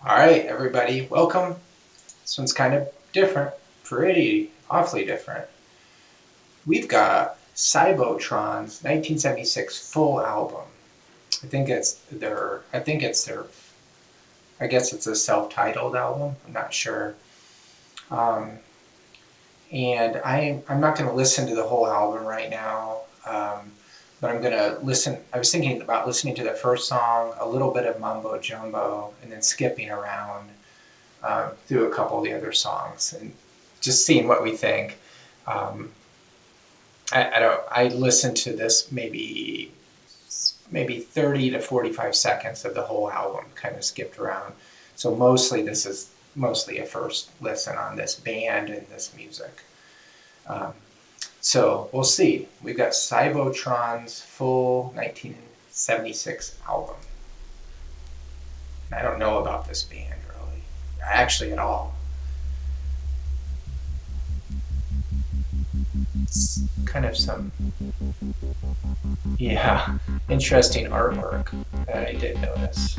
All right, everybody, welcome. This one's kind of different, pretty awfully different. We've got Cybotron's 1976 full album. I guess it's a self-titled album. I'm not sure. Um, and I'm not going to listen to the whole album right now, but I'm going to listen. I was thinking about listening to the first song, a little bit of Mumbo Jumbo, and then skipping around through a couple of the other songs and just seeing what we think. Um, I don't. I listened to this maybe 30 to 45 seconds of the whole album, kind of skipped around. So this is mostly a first listen on this band and this music. Um, so we'll see. We've got Cybotron's full 1976 album. I don't know about this band really, actually at all. It's kind of some, yeah, interesting artwork that I did notice.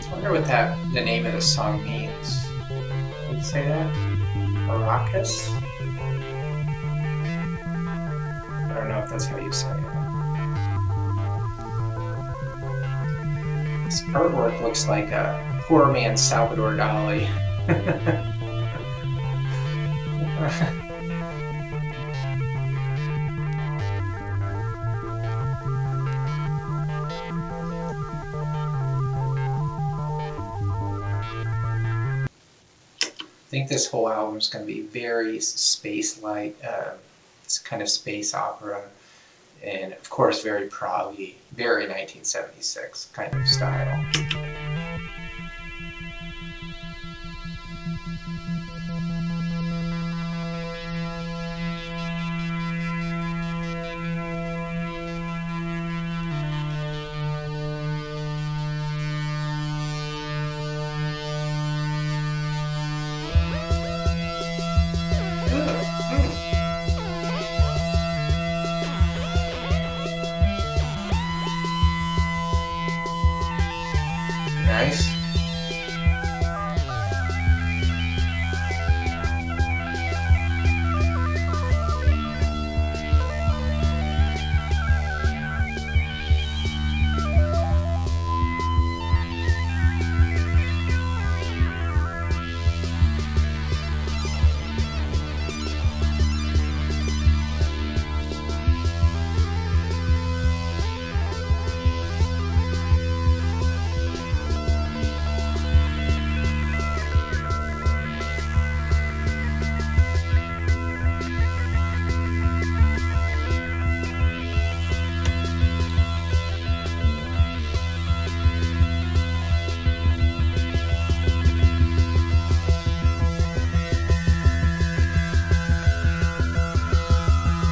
I wonder what the name of the song means. Would you say that? Maracas? I don't know if that's how you say it. This artwork looks like a poor man's Salvador Dali. I think this whole album is going to be very space-like. It's kind of space opera, and of course very proggy, very 1976 kind of style. Nice.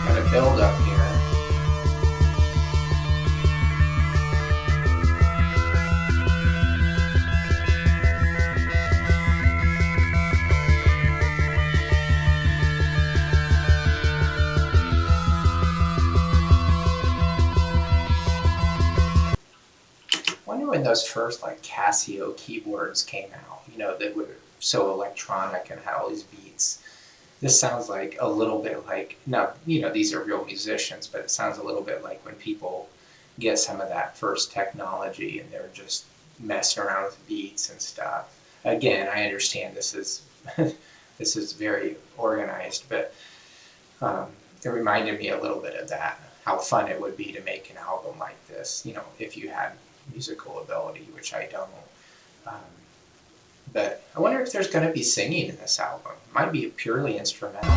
Got a build up here. Wonder when those first like Casio keyboards came out, that were so electronic and had all these beats. This sounds like a little bit like, now, these are real musicians, but it sounds a little bit like when people get some of that first technology and they're just messing around with beats and stuff. Again, I understand this is this is very organized, but it reminded me a little bit of that, how fun it would be to make an album like this, if you had musical ability, which I don't. Um, but I wonder if there's going to be singing in this album. It might be purely instrumental.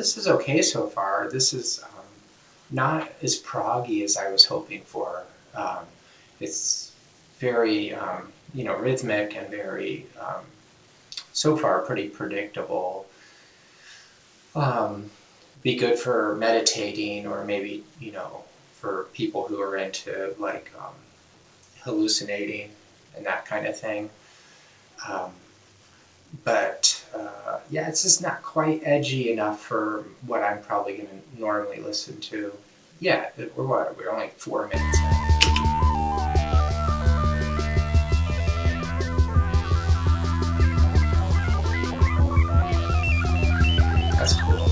This is okay so far. This is not as proggy as I was hoping for. Um, it's very, rhythmic and very, so far, pretty predictable. Um, be good for meditating, or maybe, for people who are into like hallucinating and that kind of thing. Um, but yeah, it's just not quite edgy enough for what I'm probably going to normally listen to. Yeah, we're only 4 minutes in. That's cool.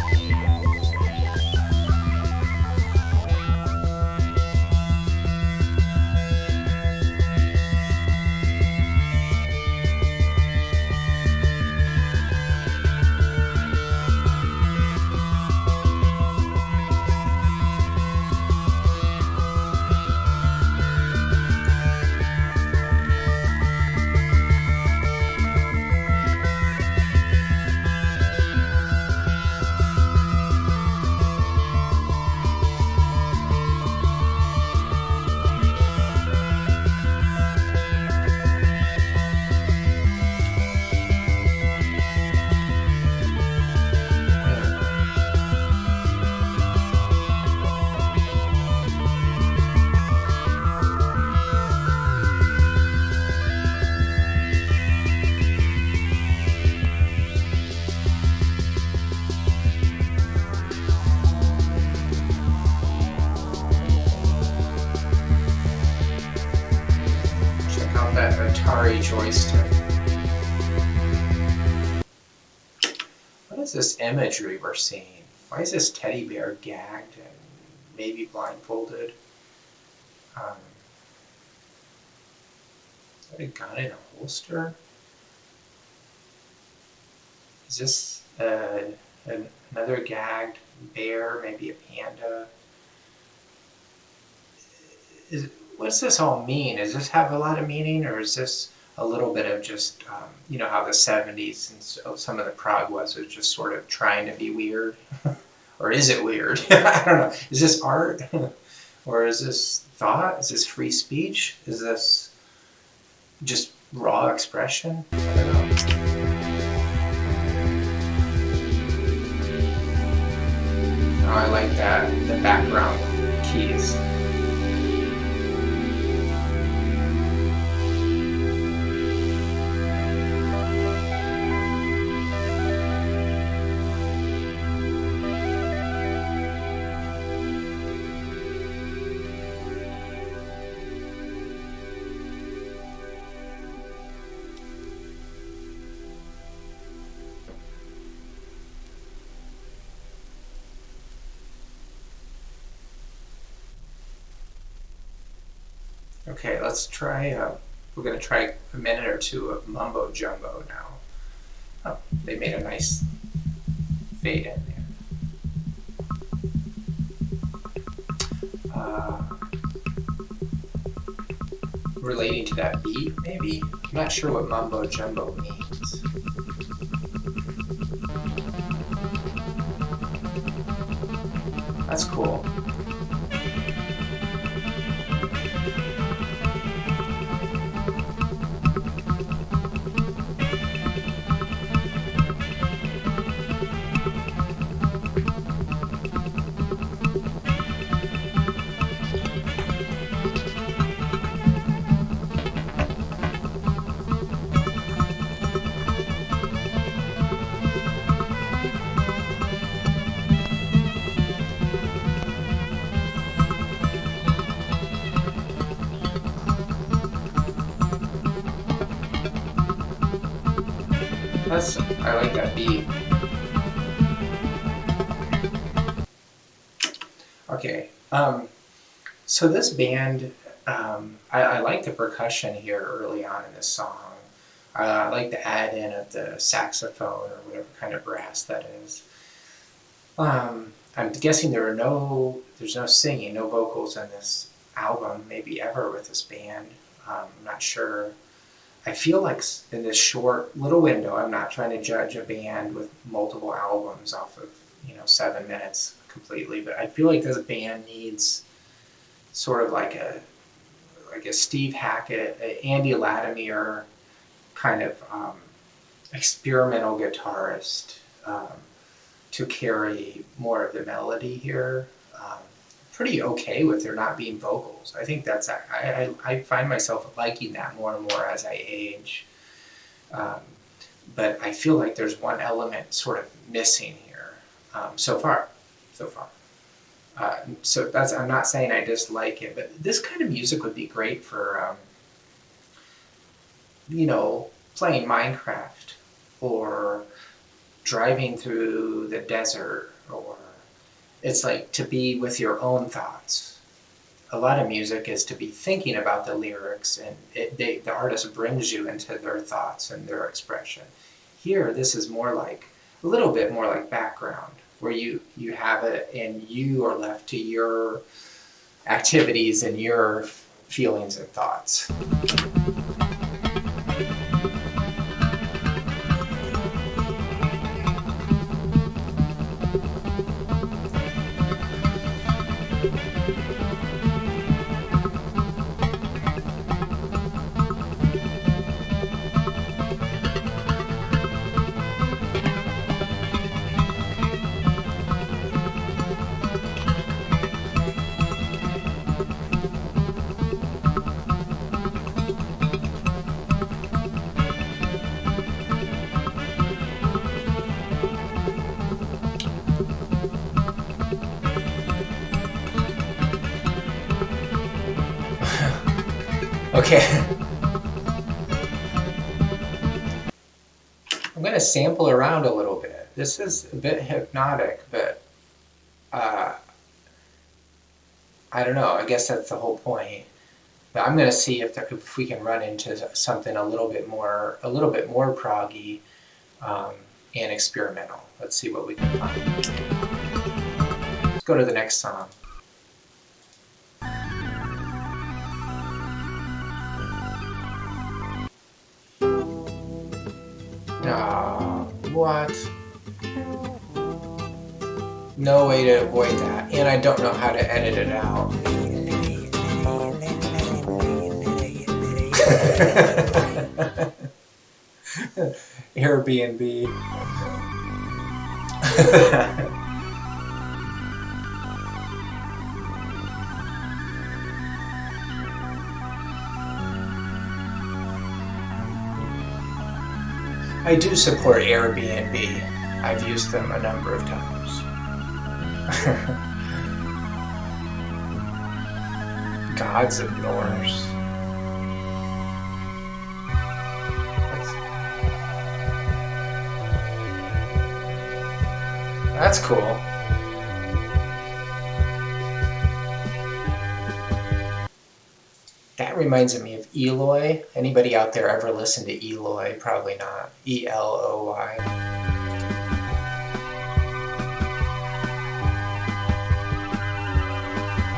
Check out that Atari joystick. What is this imagery we're seeing? Why is this teddy bear gagged and maybe blindfolded? Um, is that a gun in a holster? Is this another gagged bear, maybe a panda? What does this all mean? Does this have a lot of meaning, or is this a little bit of just, how the 70s and some of the prog was just sort of trying to be weird? Or is it weird? I don't know. Is this art? Or is this thought? Is this free speech? Is this just raw expression? I don't know. Oh, I like that, the background keys. Okay, let's try, we're going to try a minute or two of Mumbo Jumbo now. Oh, they made a nice fade in there. Relating to that beat, maybe? I'm not sure what Mumbo Jumbo means. That's cool. I like that beat. Okay, so this band, I like the percussion here early on in this song. I like the add-in of the saxophone or whatever kind of brass that is. I'm guessing there's no singing, no vocals in this album, maybe ever with this band. I'm not sure. I feel like in this short little window, I'm not trying to judge a band with multiple albums off of 7 minutes completely. But I feel like this band needs sort of like a Steve Hackett, a Andy Latimer kind of experimental guitarist to carry more of the melody here. Pretty okay with there not being vocals. I think that's I find myself liking that more and more as I age. But I feel like there's one element sort of missing here so far. So that's, I'm not saying I dislike it, but this kind of music would be great for playing Minecraft or driving through the desert, or it's like to be with your own thoughts. A lot of music is to be thinking about the lyrics, and the artist brings you into their thoughts and their expression. Here, this is more like, a little bit more like background, where you have it and you are left to your activities and your feelings and thoughts. Okay. I'm going to sample around a little bit. This is a bit hypnotic, but I don't know. I guess that's the whole point. But I'm going to see if we can run into something a little bit more proggy and experimental. Let's see what we can find. Let's go to the next song. What? No way to avoid that. And I don't know how to edit it out. Airbnb. I do support Airbnb. I've used them a number of times. Gods of Norse. That's cool. That reminds me of Eloy. Anybody out there ever listen to Eloy? Probably not. E-L-O-Y.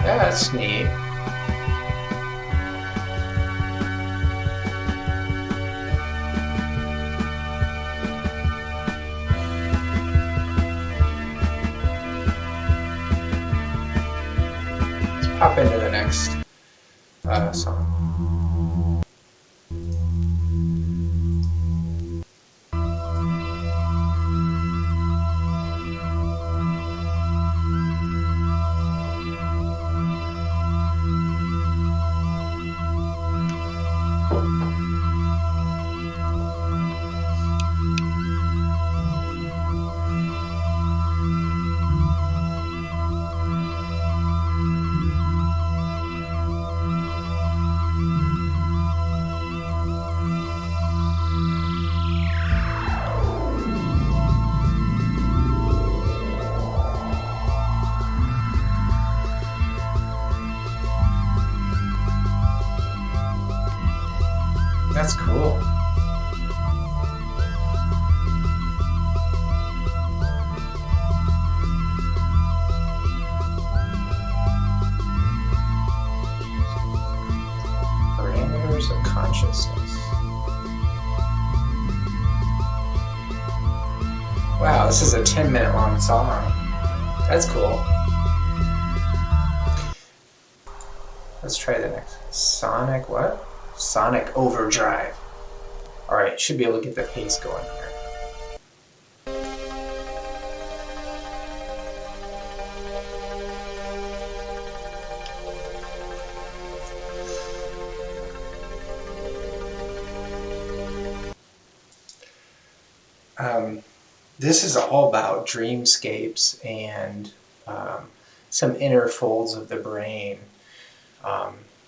Yeah, that's neat. Let's pop into the next song. That's cool. Parameters of consciousness. Wow, this is a 10-minute long song. That's cool. Let's try the next. Sonic what? Sonic Overdrive. Alright, should be able to get the pace going here. This is all about dreamscapes and some inner folds of the brain.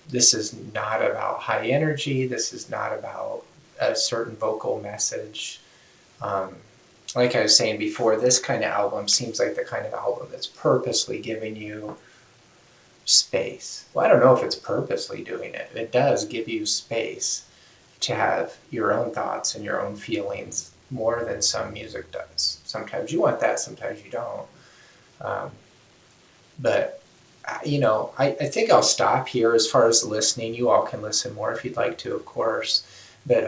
This is not about high energy. This is not about a certain vocal message. Like I was saying before, this kind of album seems like the kind of album that's purposely giving you space. Well, I don't know if it's purposely doing it. It does give you space to have your own thoughts and your own feelings more than some music does. Sometimes you want that, sometimes you don't. But I think I'll stop here as far as listening. You all can listen more if you'd like to, of course. But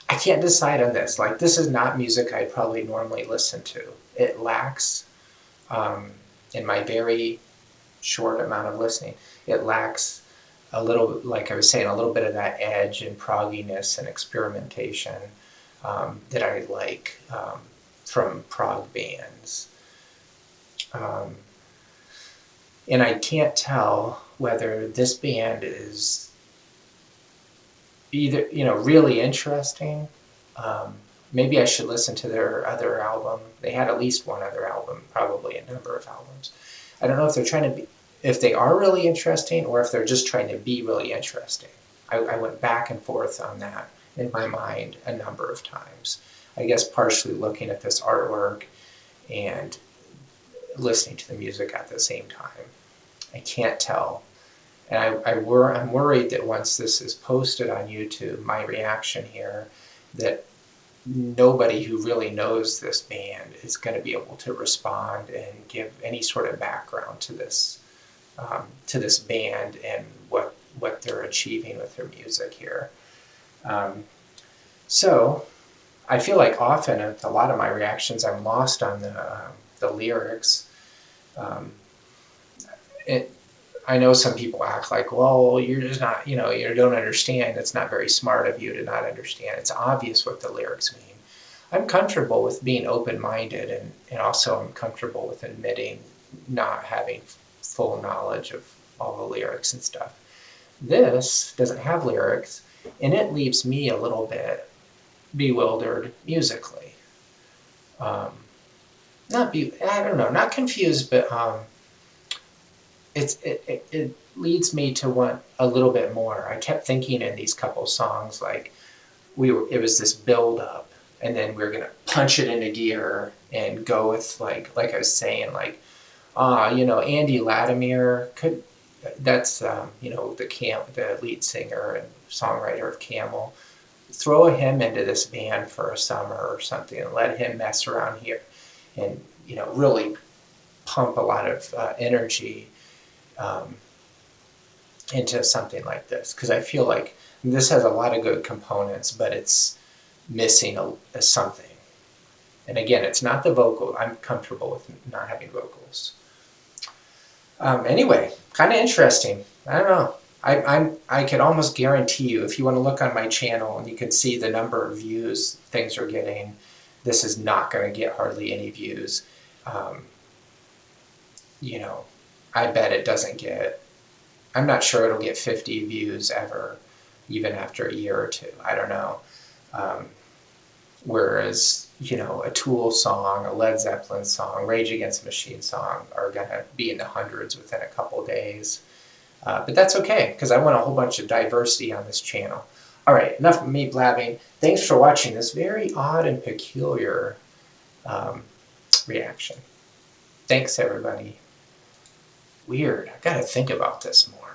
I can't decide on this. Like, this is not music I'd probably normally listen to. It lacks, in my very short amount of listening, it lacks a little, like I was saying, a little bit of that edge and progginess and experimentation that I like from prog bands. And I can't tell whether this band is either, really interesting. Maybe I should listen to their other album. They had at least one other album, probably a number of albums. I don't know if they're trying to be, if they are really interesting or if they're just trying to be really interesting. I went back and forth on that in my mind a number of times. I guess partially looking at this artwork and listening to the music at the same time. I can't tell. And I'm worried that once this is posted on YouTube, my reaction here, that nobody who really knows this band is going to be able to respond and give any sort of background to this band and what they're achieving with their music here. So I feel like often with a lot of my reactions, I'm lost on the lyrics. I know some people act like, well, you're just not, you don't understand. It's not very smart of you to not understand. It's obvious what the lyrics mean. I'm comfortable with being open-minded, and also I'm comfortable with admitting not having full knowledge of all the lyrics and stuff. This doesn't have lyrics, and it leaves me a little bit bewildered musically. I don't know, not confused, but it leads me to want a little bit more. I kept thinking in these couple songs, like it was this build up, and then we were gonna punch it into gear and go with like I was saying, like Andy Latimer that's the lead singer and songwriter of Camel. Throw him into this band for a summer or something and let him mess around here and really pump a lot of energy into something like this, because I feel like this has a lot of good components, but it's missing a something. And again, it's not the vocal. I'm comfortable with not having vocals. Anyway, kind of interesting. I don't know. I could almost guarantee you, if you want to look on my channel and you can see the number of views things are getting, this is not going to get hardly any views. I bet it doesn't get, I'm not sure it'll get 50 views ever, even after a year or two. I don't know. Whereas, a Tool song, a Led Zeppelin song, Rage Against the Machine song are going to be in the hundreds within a couple days. But that's okay, because I want a whole bunch of diversity on this channel. All right, enough of me blabbing. Thanks for watching this very odd and peculiar reaction. Thanks, everybody. Weird. I got to think about this more.